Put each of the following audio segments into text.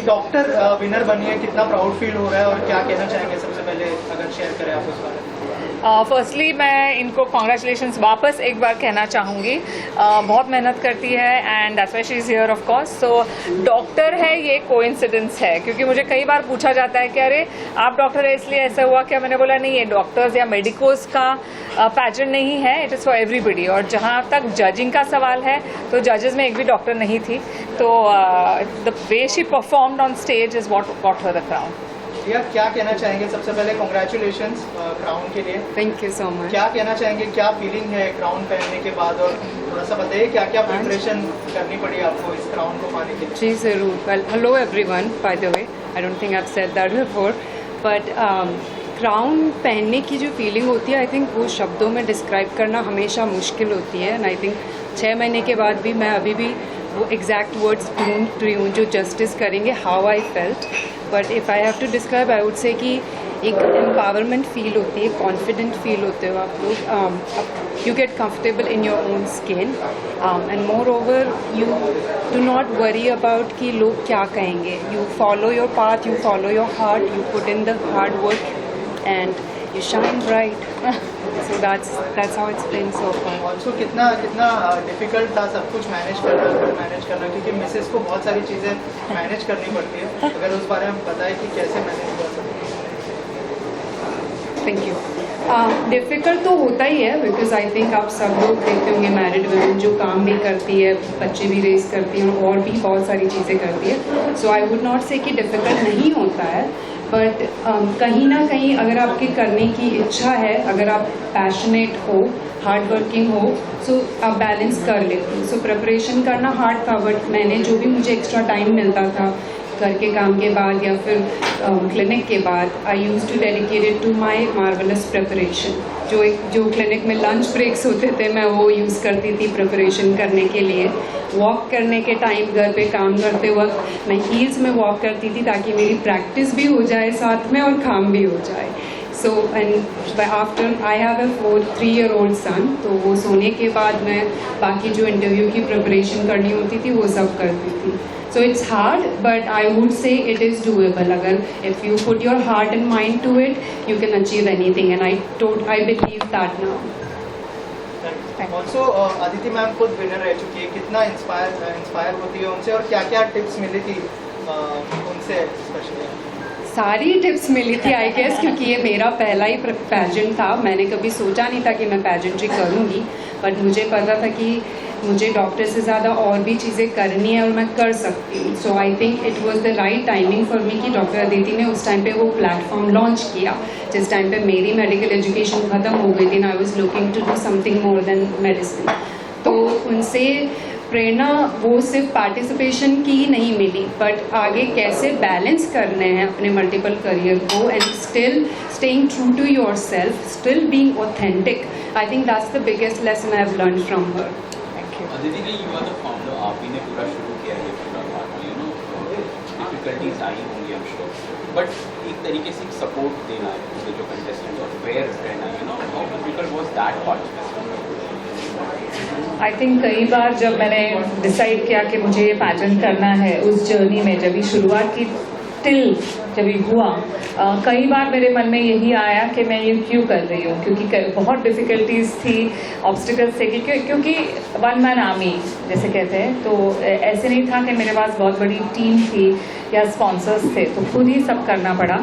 एक doctor winner बनी है, कितना प्राउड फील हो रहा है और क्या कहना चाहेंगे सबसे पहले, अगर शेयर करें आप उस बारे में? फर्स्टली मैं इनको कॉन्ग्रेचुलेशंस वापस एक बार कहना चाहूँगी. बहुत मेहनत करती है and that's why she is here of course. So doctor है ये कोइंसिडेंस है, क्योंकि मुझे कई बार पूछा जाता है कि अरे आप डॉक्टर है इसलिए ऐसा हुआ क्या. मैंने बोला नहीं, ये डॉक्टर्स या मेडिकोज का पैजन नहीं है, इट इज़ फॉर एवरीबडी. और जहाँ तक जजिंग का सवाल है तो जजेस में एक भी डॉक्टर नहीं थी, तो the way she performed on stage is what got her the crown. या क्या कहना चाहेंगे सबसे पहले, कॉन्ग्रेचुलेशंस क्राउन के लिए. Thank you so much. क्या कहना चाहेंगे, क्या फीलिंग है क्राउन पहनने के बाद, और थोड़ा सा बताइए क्या क्या प्रिपरेशन करनी पड़ी आपको इस क्राउन को पाने के लिए? जी ज़रूर. Well, hello everyone. By the way, I don't think I have said that before, but crown पहनने की जो फीलिंग होती है, आई थिंक वो शब्दों में डिस्क्राइब करना हमेशा मुश्किल होती है. एंड आई थिंक 6 महीने के बाद भी मैं अभी भी वो एग्जैक्ट वर्ड्स ढूंढ रही हूँ जो जस्टिस करेंगे how I felt. But if I have to describe, I would say कि एक एम्पावरमेंट फील होती है, कॉन्फिडेंट फील होते हो आप लोग. You get comfortable in your own skin and more over you do not worry about कि लोग क्या कहेंगे. You follow your path, you follow your heart, you put in the hard work and you shine bright. So that's how it's been so far. Also कितना difficult था सब कुछ manage करना, क्योंकि मिसेस को बहुत सारी चीज़ें मैनेज करनी पड़ती है. अगर उस बारे में बताएं कि कैसे मैनेज कर सकते हैं. Thank you. डिफ़िकल्ट तो होता ही है, बिकॉज आई थिंक आप सब लोग देखते होंगे मैरिड वुमेन जो काम भी करती है, बच्चे भी रेस करती हैं और भी बहुत सारी चीज़ें करती है. सो आई वुड नॉट से कि डिफ़िकल्ट नहीं होता है, बट कहीं ना कहीं अगर आपके करने की इच्छा है, अगर आप पैशनेट हो, हार्ड वर्किंग हो, सो आप बैलेंस कर लेते हो. सो प्रिपरेशन करना हार्ड था, बट मैंने जो भी मुझे एक्स्ट्रा टाइम मिलता था घर के काम के बाद या फिर क्लिनिक के बाद, I used to dedicate it to my marvellous preparation. जो क्लिनिक में लंच ब्रेक्स होते थे, मैं वो यूज़ करती थी प्रिपरेशन करने के लिए. वॉक करने के टाइम, घर पे काम करते वक्त मैं हील्स में वॉक करती थी ताकि मेरी प्रैक्टिस भी हो जाए साथ में और काम भी हो जाए. So and after I have a 3-year-old सन, तो वो सोने के बाद मैं बाकी जो इंटरव्यू की प्रिपरेशन करनी होती थी वो सब करती थी. So it's hard, but I would say it is doable. अगर if you put your heart and mind to it, you can achieve anything, and I believe that now. Also, Aditi ma'am खुद winner रह चुकी है, कितना inspire होती है उनसे, और क्या क्या टिप्स मिली थी उनसे स्पेशली? सारी टिप्स मिली थी आई गेस, क्योंकि ये मेरा पहला ही पैजेंट था. मैंने कभी सोचा नहीं था कि मैं पैजेंट्री करूँगी, बट मुझे पता था कि मुझे डॉक्टर से ज़्यादा और भी चीज़ें करनी है और मैं कर सकती हूँ. So I think it was the right timing for me कि डॉक्टर अदिति ने उस टाइम पे वो प्लेटफॉर्म लॉन्च किया जिस टाइम पे मेरी मेडिकल एजुकेशन ख़त्म हो गई थी. I was looking to do something more than medicine. तो उनसे प्रेरणा वो सिर्फ पार्टिसिपेशन की ही नहीं मिली, बट आगे कैसे बैलेंस करने हैं अपने मल्टीपल करियर को and still staying true to your self, still being authentic. I think that's the biggest lesson I have learn from her. Aditi ji, you are the founder, आप ही ने पूरा शुरू किया है पूरा बात, यू नो डिफिकल्टीज आई होंगी आई एम श्योर, बट एक तरीके से सपोर्ट देना है जो कंटेस्टेंट और फेयर रहना, you know how difficult was that part? I think कई बार जब मैंने डिसाइड किया कि मुझे ये पैजेंट करना है, उस जर्नी में जब ये शुरुआत की टिल जब ये हुआ, कई बार मेरे मन में यही आया कि मैं ये क्यों कर रही हूँ, क्योंकि बहुत डिफ़िकल्टीज थी, ऑब्स्टिकल्स थे, क्योंकि वन मैन आर्मी जैसे कहते हैं. तो ऐसे नहीं था कि मेरे पास बहुत बड़ी टीम थी या स्पॉन्सर्स थे, तो खुद ही सब करना पड़ा.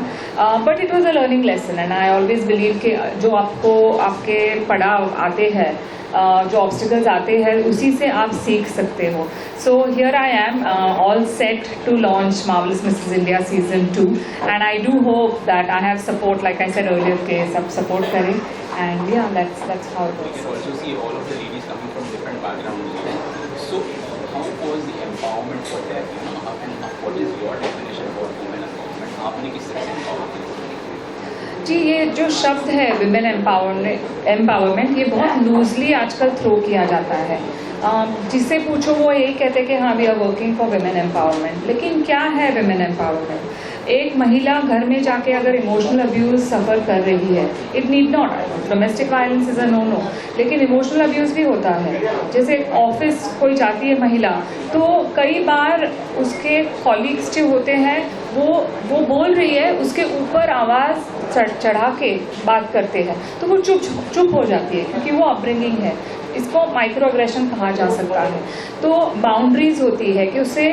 But it was a learning lesson and I always believe कि जो आपको आपके पड़ाव आते हैं, जो ऑब्स्टिकल्स आते हैं, उसी से आप सीख सकते हो. So here I am all set to launch marvellous Mrs India season 2 and I do hope that I have support, like I said earlier, के सब सपोर्ट करें. एंड या that's how it We works. can also see all of the ladies coming from different backgrounds. So how was the empowerment for them? You know, and what is your definition about women empowerment? आपने किस तरह से empower किया? जी, ये जो शब्द है women empowerment, ये बहुत लूजली आजकल थ्रो किया जाता है. जिससे पूछो वो यही कहते हैं कि हाँ we are working for women empowerment, लेकिन क्या है विमेन एम्पावरमेंट? एक महिला घर में जाके अगर इमोशनल अब्यूज सफ़र कर रही है, it need not, domestic violence is a no, लेकिन इमोशनल अब्यूज़ भी होता है। जैसे ऑफिस कोई जाती है महिला, तो कई बार उसके कॉलीग्स जो होते हैं वो बोल रही है, उसके ऊपर आवाज़ चढ़ा के बात करते हैं, तो वो चुप हो जाती है क्योंकि वो अपब्रिंगिंग है। इसको माइक्रो अग्रेशन कहा जा सकता है। तो बाउंड्रीज होती है कि उसे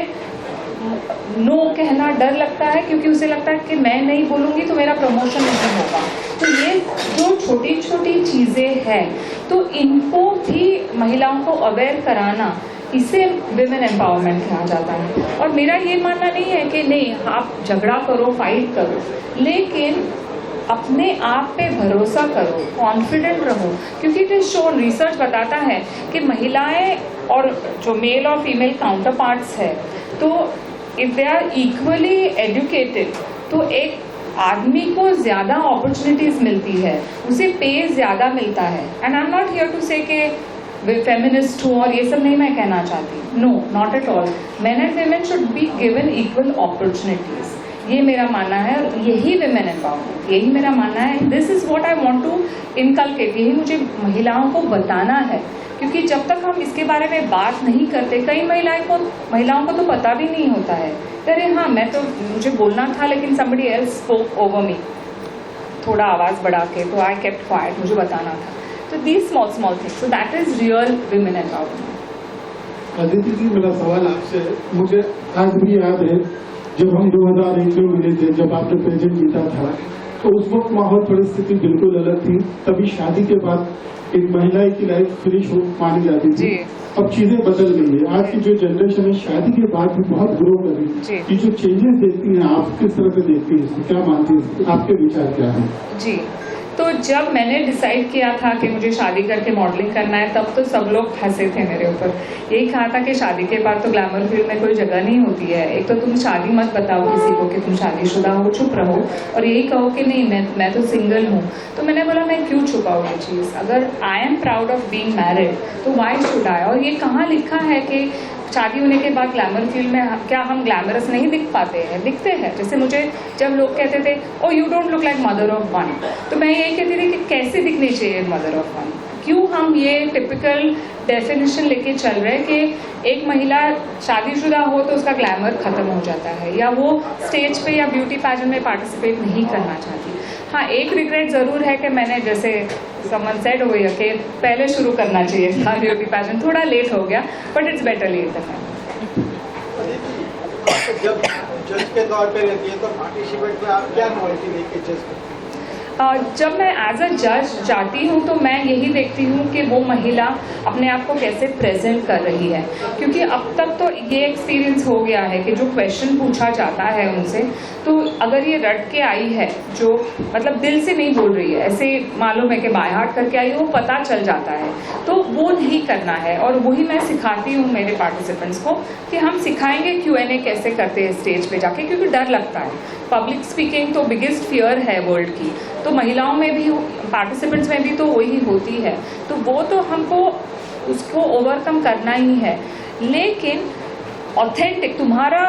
नो कहना डर लगता है क्योंकि उसे लगता है कि मैं नहीं बोलूँगी तो मेरा प्रमोशन नहीं होगा। तो ये जो छोटी छोटी चीज़ें हैं, तो इनको भी महिलाओं को अवेयर कराना, इसे विमेन एम्पावरमेंट कहा जाता है। और मेरा ये मानना नहीं है कि नहीं आप झगड़ा करो, फाइट करो, लेकिन अपने आप पे भरोसा करो, कॉन्फिडेंट रहो, क्योंकि इट इज शोन, रिसर्च बताता है कि महिलाएं और जो मेल और फीमेल काउंटर पार्ट्स है, तो if they are equally educated, तो एक आदमी को ज़्यादा अपॉर्चुनिटीज़ मिलती है, उसे पे ज़्यादा मिलता है। And I am not here to say के फेमिनिस्ट हूँ और ये सब नहीं मैं कहना चाहती, no, not at all. Men and women should be given equal opportunities, ये मेरा मानना है। यही विमेन एम्पावरमेंट, यही मेरा मानना है। This is what I want to inculcate, यही मुझे महिलाओं को बताना है, क्योंकि जब तक हम इसके बारे में बात नहीं करते, कई महिलाओं को तो पता भी नहीं होता है, अरे हाँ मुझे बोलना था लेकिन somebody else spoke over me, थोड़ा आवाज़ बढ़ा के, तो I kept quiet, मुझे बताना था। तो these small things, so that is real women empowerment। Aditi जी, मेरा सवाल आपसे, मुझे आज भी याद है जब हम 2001 में मिले थे, जब आपने प्रेजेंट जीता था, तो उस वक्त माहौल परिस्थिति बिल्कुल अलग थी। तभी शादी के बाद एक महिला की लाइफ फिनिश मानी जाती थी। अब चीजें बदल गई है। आज की जो जनरेशन है शादी के बाद भी बहुत ग्रो कर रही है। ये जो चेंजेस देखती हैं आप, किस तरह से देखती हैं, क्या मानती हैं, आपके विचार क्या है? जी, तो जब मैंने डिसाइड किया था कि मुझे शादी करके मॉडलिंग करना है, तब तो सब लोग हंसे थे मेरे ऊपर। यही कहा था कि शादी के बाद तो ग्लैमर फील्ड में कोई जगह नहीं होती है। एक तो तुम शादी मत बताओ किसी को कि तुम शादीशुदा हो, चुप रहो, और यही कहो कि नहीं मैं तो सिंगल हूँ। तो मैंने बोला मैं क्यों छुपाऊँ ये चीज़, अगर I am proud of being married तो व्हाई शुड आई। और ये कहाँ लिखा है कि शादी होने के बाद ग्लैमर फील्ड में क्या हम ग्लैमरस नहीं दिख पाते हैं? दिखते हैं। जैसे मुझे जब लोग कहते थे oh you don't look like mother of one, तो मैं यही कहती थी कि कैसे दिखनी चाहिए मदर ऑफ वन। क्यों हम ये टिपिकल डेफिनेशन लेके चल रहे हैं कि एक महिला शादीशुदा हो तो उसका ग्लैमर खत्म हो जाता है, या वो स्टेज पे या ब्यूटी पैजेंट में पार्टिसिपेट नहीं करना चाहती। हाँ, एक रिग्रेट ज़रूर है कि मैंने, जैसे समवन सेड हो गया कि पहले शुरू करना चाहिए था ब्यूटी पैजेंट, थोड़ा लेट हो गया, but it's better late than never. जब जज के तौर पे रहती है तो पार्टिसिपेट में आप क्या क्वालिटी देखिए जज को? जब मैं एज अ जज जाती हूँ तो मैं यही देखती हूँ कि वो महिला अपने आप को कैसे प्रेजेंट कर रही है, क्योंकि अब तक तो ये एक्सपीरियंस हो गया है कि जो क्वेश्चन पूछा जाता है उनसे, तो अगर ये रट के आई है, जो मतलब दिल से नहीं बोल रही है, ऐसे मालूम है कि बाय हार्ट करके आई है, वो पता चल जाता है, तो वो नहीं करना है। और वही मैं सिखाती हूँ मेरे पार्टिसिपेंट्स को कि हम सिखाएंगे Q&A कैसे करते हैं स्टेज पे जाके, क्योंकि डर लगता है। पब्लिक स्पीकिंग तो बिगेस्ट फियर है वर्ल्ड की, तो महिलाओं में भी, पार्टिसिपेंट्स में भी तो वही होती है, तो वो तो हमको उसको ओवरकम करना ही है। लेकिन ऑथेंटिक, तुम्हारा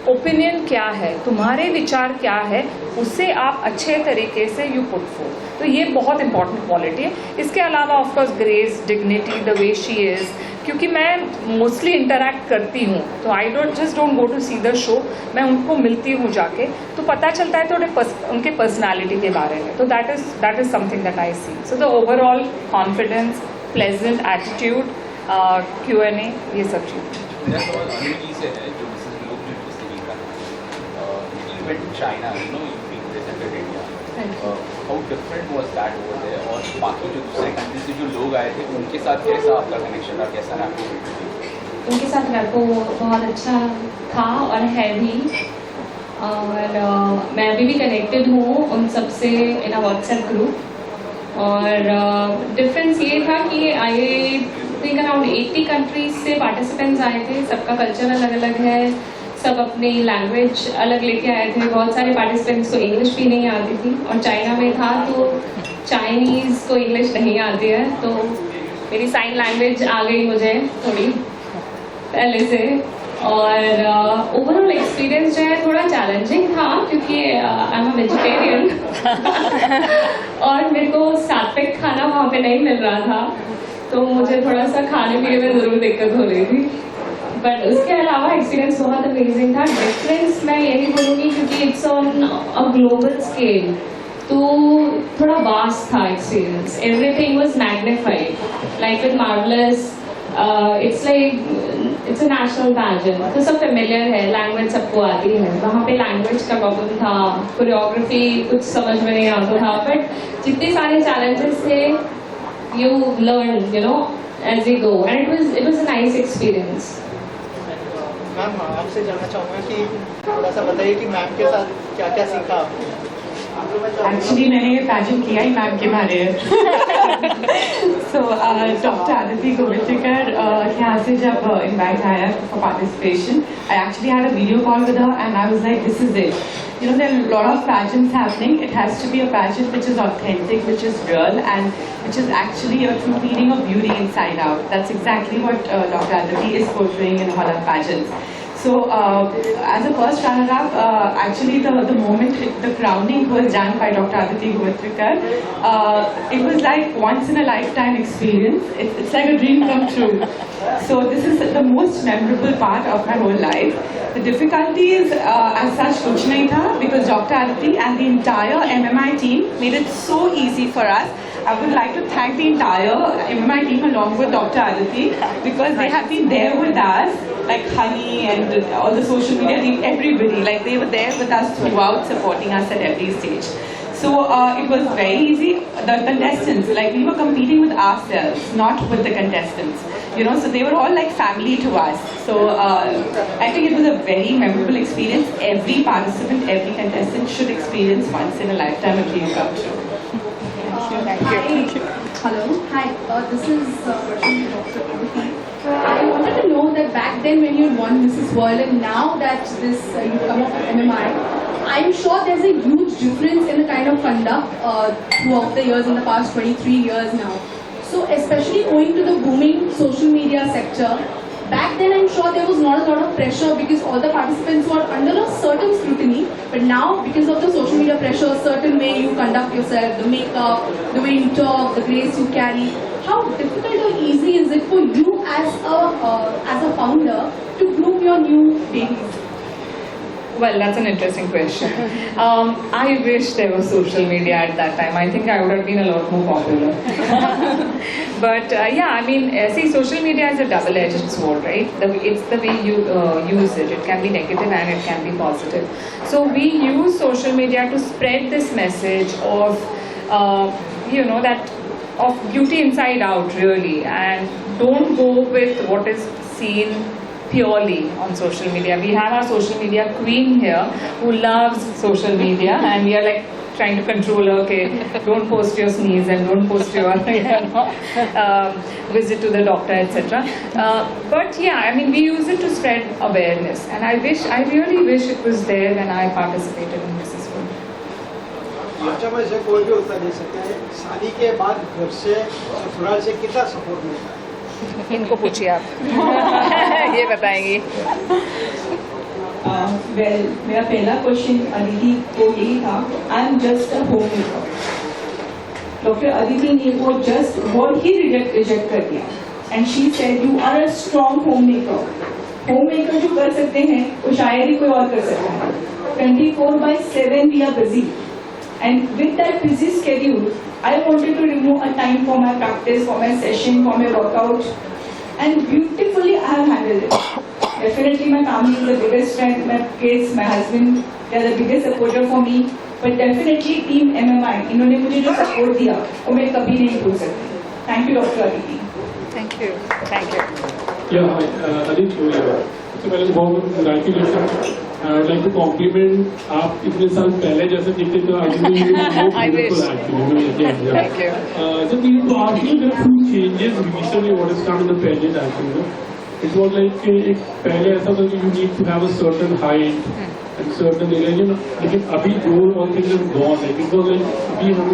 ओपिनियन क्या है, तुम्हारे विचार क्या है, उससे आप अच्छे तरीके से यू पुट फोर्थ, तो ये बहुत इंपॉर्टेंट क्वालिटी है। इसके अलावा of course grace, dignity, the way she is, क्योंकि मैं मोस्टली इंटरैक्ट करती हूँ, तो I don't go to see the show, मैं उनको मिलती हूँ जाके, तो पता चलता है थोड़े उनके पर्सनालिटी के बारे में, तो that is something that I see. So the overall confidence, pleasant attitude, Q&A, ये सब चीज़। मेरा सवाल अनुजी से है, जो मिसेस लोग जो डिस्कस कर रहे हैं, event China, you know, you being presented India, how different was that over there, और बाकी जो दूसरे कंट्री से जो लोग आए थे उनके साथ कैसा आपका कनेक्शन था, कैसा रहा? उनके साथ रैपो बहुत अच्छा था और है भी, और मैं अभी भी कनेक्टेड हूँ उन सबसे इन अ व्हाट्सएप ग्रुप। और डिफरेंस ये था कि आई थिंक अराउंड 80 कंट्रीज से पार्टिसिपेंट्स आए थे, सबका कल्चर अलग अलग है, सब अपनी लैंग्वेज अलग लेके आए थे। बहुत सारे पार्टिसिपेंट्स को इंग्लिश भी नहीं आती थी, और चाइना में था तो चाइनीज़ को इंग्लिश नहीं आती है, तो मेरी साइन लैंग्वेज आ गई मुझे थोड़ी पहले से, और ओवरऑल एक्सपीरियंस जो है थोड़ा चैलेंजिंग था क्योंकि आई एम अ वेजिटेरियन और मेरे को सात्विक खाना वहाँ पे नहीं मिल रहा था, तो मुझे थोड़ा सा खाने पीने में ज़रूर दिक्कत हो रही थी। बट उसके अलावा एक्सपीरियंस बहुत अमेजिंग था। डिफरेंस मैं यही बोलूँगी क्योंकि it's on a global scale, तो थोड़ा वास्ट था experience. Everything was magnified like with marvellous. It's a national pageant, तो सब फेमिलियर है, लैंग्वेज सबको आती है। वहाँ पे लैंग्वेज का प्रॉब्लम था, कोरियोग्राफी कुछ समझ में नहीं आता था, बट जितने सारे चैलेंजेस थे you learn you know as you go, and it was a nice experience. Ma'am आपसे जानना चाहूँगा कि थोड़ा सा बताइए कि मैम के साथ क्या क्या सीखा आपने? एक्चुअली मैंने ये पैजेंट किया ही मैम के बारे में। सो डॉक्टर आदिति गोवित्रिकर यहाँ से जब इनवाइट आया for participation, I actually had a video call with her and I was like this is it. You know, there are a lot of pageants happening. It has to be a pageant which is authentic, which is real, and which is actually a true feeling of beauty inside out. That's exactly what Dr. Aditi is portraying in all her pageants. So, as a first runner-up, actually the moment the crowning was done by Dr. Aditi Govitrikar, it was like once in a lifetime experience. It's like a dream come true. So this is the most memorable part of my whole life. The difficulties as such kuch nahi tha, because Dr. Aditi and the entire MMI team made it so easy for us. I would like to thank the entire MMI team along with Dr. Aditi, because they have been there with us, like Honey and all the social media team, everybody, like they were there with us throughout, supporting us at every stage. So it was very easy. The contestants, like we were competing with ourselves, not with the contestants. You know, so they were all like family to us. So I think it was a very memorable experience. Every participant, every contestant should experience once in a lifetime a dream come true. Thank you. Hello. Hi. This is Dr. Aditi. I wanted to know that back then when you won Mrs. World and now that this you come up with MMI, I'm sure there's a huge difference in the kind of conduct throughout the years, in the past 23 years now. So especially owing to the booming social media sector, back then I'm sure there was not a lot of pressure because all the participants were under a certain scrutiny. But now, because of the social media pressure, certain way you conduct yourself, the makeup, the way you talk, the grace you carry, how difficult or easy is it for you as a founder to groom your new babies? Well, that's an interesting question. I wish there was social media at that time. I think I would have been a lot more popular. But yeah, I mean, see, social media is a double-edged sword, right? It's the way you use it. It can be negative and it can be positive. So we use social media to spread this message of, you know, that of beauty inside out, really, and don't go with what is seen purely on social media. We have our social media queen here who loves social media, and we are like trying to control her. Okay, don't post your sneeze and don't post your visit to the doctor, etc. But yeah, I mean, we use it to spread awareness, and I really wish it was there when I participated in Mrs. World. बच्चों में से कोई भी उत्तर दे सकते हैं, शादी के बाद घर से ससुराल से कितना सपोर्ट मिलता है? इनको पूछिए आप। ये बताएंगी। वेल, मेरा पहला क्वेश्चन अदिति को यही था, I am just a homemaker. Doctor Aditi ने वो जस्ट वर्ड ही रिजेक्ट कर दिया, and she said you are a strong homemaker. Homemaker जो कर सकते हैं वो शायद ही कोई और कर सकता है। 24/7 we are busy, and with that busy schedule, I wanted to remove a time for my practice, for my session, for my workout, and beautifully I have handled it. Definitely my family is the biggest strength, my kids, my husband, they are the biggest supporter for me, but definitely team MMI, इन्होंने मुझे जो support दिया वो मैं कभी नहीं भूल सकती. Thank you, Dr. Aditi. Thank you. Thank you. Yeah, Aditi, सबसे पहले बहुत congratulations. I would like to compliment आप इतने साल पहले जैसे दिखते थे आज भी I wish. Thank you. So we need to ask you there are few changes recently what has come in the pageant actually. It was like एक पहले ऐसा था कि you need to have a certain height and certain area, लेकिन अभी those all things have gone. Like it was like अभी हम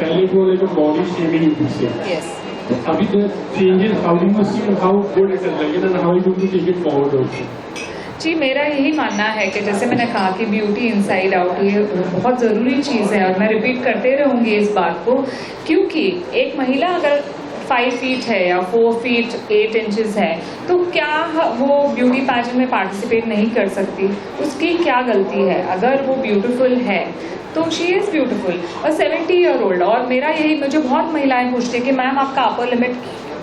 पहले it was like a body shaming you could say. Yes. अभी the changes, how do you see how good it is like and how you going to take it forward also? जी, मेरा यही मानना है कि जैसे मैंने कहा कि ब्यूटी इनसाइड आउट ये बहुत ज़रूरी चीज़ है और मैं रिपीट करते रहूँगी इस बात को, क्योंकि एक महिला अगर 5 फीट है या 4 फीट 8 इंचेस है तो क्या वो ब्यूटी पैजेंट में पार्टिसिपेट नहीं कर सकती? उसकी क्या गलती है? अगर वो ब्यूटीफुल है तो शी इज़ ब्यूटीफुल। और 70 ईयर ओल्ड, और मेरा यही, मुझे बहुत महिलाएं पूछती हैं कि मैम आपका अपर लिमिट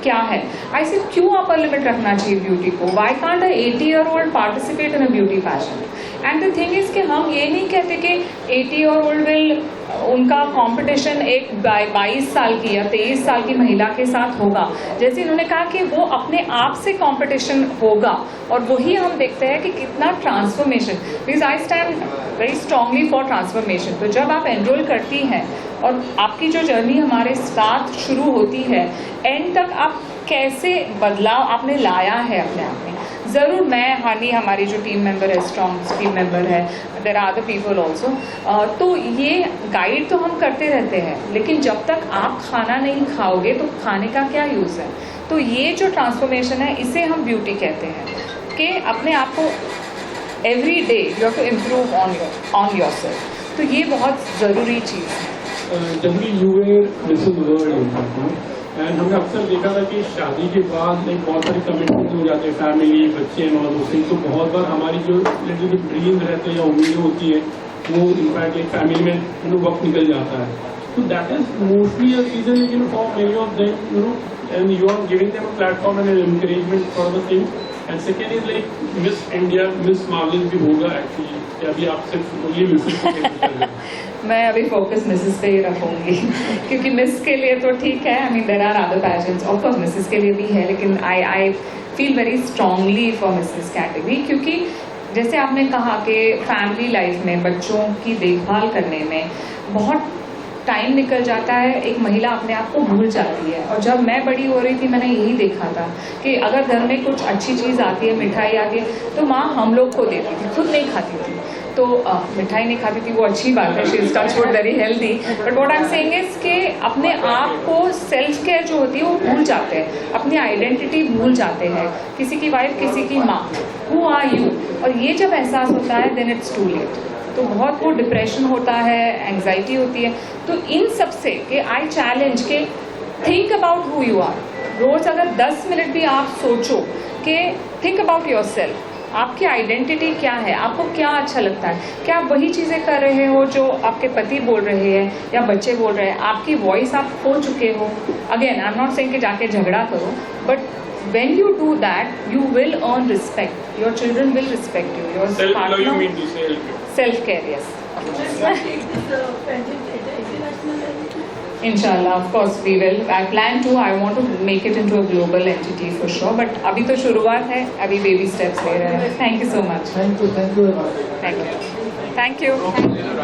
क्या है? आई से क्यों अपर लिमिट रखना चाहिए ब्यूटी को? Why can't uh 80 year old participate in a beauty pageant? And the thing is कि हम ये नहीं कहते कि 80 ईयर ओल्ड विल, उनका कंपटीशन एक 22 साल की या 23 साल की महिला के साथ होगा। जैसे इन्होंने कहा कि वो अपने आप से कंपटीशन होगा, और वही हम देखते हैं कि कितना transformation, because I stand very strongly for transformation. तो जब आप एनरोल करती हैं और आपकी जो जर्नी हमारे साथ शुरू होती है, एंड तक आप कैसे बदलाव आपने लाया है अपने आप में। ज़रूर मैं, हानि हमारी जो टीम मेंबर है, स्ट्रॉन्ग टीम मेंबर है, there are other people also, तो ये गाइड तो हम करते रहते हैं, लेकिन जब तक आप खाना नहीं खाओगे तो खाने का क्या यूज़ है? तो ये जो ट्रांसफॉर्मेशन है इसे हम ब्यूटी कहते हैं कि अपने आप को every day you have to improve on yourself. तो ये बहुत ज़रूरी चीज़ है। Generally you were Mrs World, and हमने अक्सर देखा था कि शादी के बाद एक बहुत सारे कमिटमेंट हो जाते हैं, फैमिली, बच्चे एंड ऑल दोस थिंग्स। तो बहुत बार हमारी जो लिटिल बिट ड्रीम रहते हैं या उम्मीदें होती है वो इनफैक्ट एक फैमिली में वक्त निकल जाता है। तो that is mostly a reason for many of them, and you are giving them a platform and encouragement for the thing. And second is like Miss India, Miss marvel भी होगा actually, कि अभी आप सिर्फ ओनली मिसेस मैं अभी focus Mrs पे ही रखूंगी क्योंकि मिस के लिए तो ठीक है, I mean there are other pageants, of course Mrs के लिए भी है, लेकिन I feel very strongly for Mrs category. क्योंकि जैसे आपने कहा कि फैमिली लाइफ में बच्चों की देखभाल करने में बहुत टाइम निकल जाता है, एक महिला अपने आप को भूल जाती है। और जब मैं बड़ी हो रही थी मैंने यही देखा था कि अगर घर में कुछ अच्छी चीज़ आती है, मिठाई आती है, तो माँ हम लोग को देती थी, खुद नहीं खाती थी। तो मिठाई नहीं खाती थी, वो अच्छी बात है, she is touch wood very healthy, but what I am saying is कि अपने आप को सेल्फ केयर जो होती है वो भूल जाते हैं, अपनी आइडेंटिटी भूल जाते हैं। किसी की वाइफ, किसी की माँ, हु आर यू? और ये जब एहसास होता है देन इट्स टू लेट। तो बहुत वो डिप्रेशन होता है, एंग्जाइटी होती है। तो इन सब से कि आई चैलेंज के think about who you are. रोज अगर 10 मिनट भी आप सोचो कि थिंक अबाउट योर सेल्फ, आपकी आइडेंटिटी क्या है, आपको क्या अच्छा लगता है, क्या आप वही चीज़ें कर रहे हो जो आपके पति बोल रहे हैं या बच्चे बोल रहे हैं, आपकी वॉइस आप खो चुके हो। Again I am not saying कि जाके झगड़ा करो, but when you do that you will earn respect, your children will respect you, your self-love, you mean to say self-care, yes. Inshallah, of course we will. I plan to. I want to make it into a global entity for sure. But अभी तो शुरुआत है, अभी baby steps ले रहे हैं. Thank you so much. Thank you. Thank you. Thank you.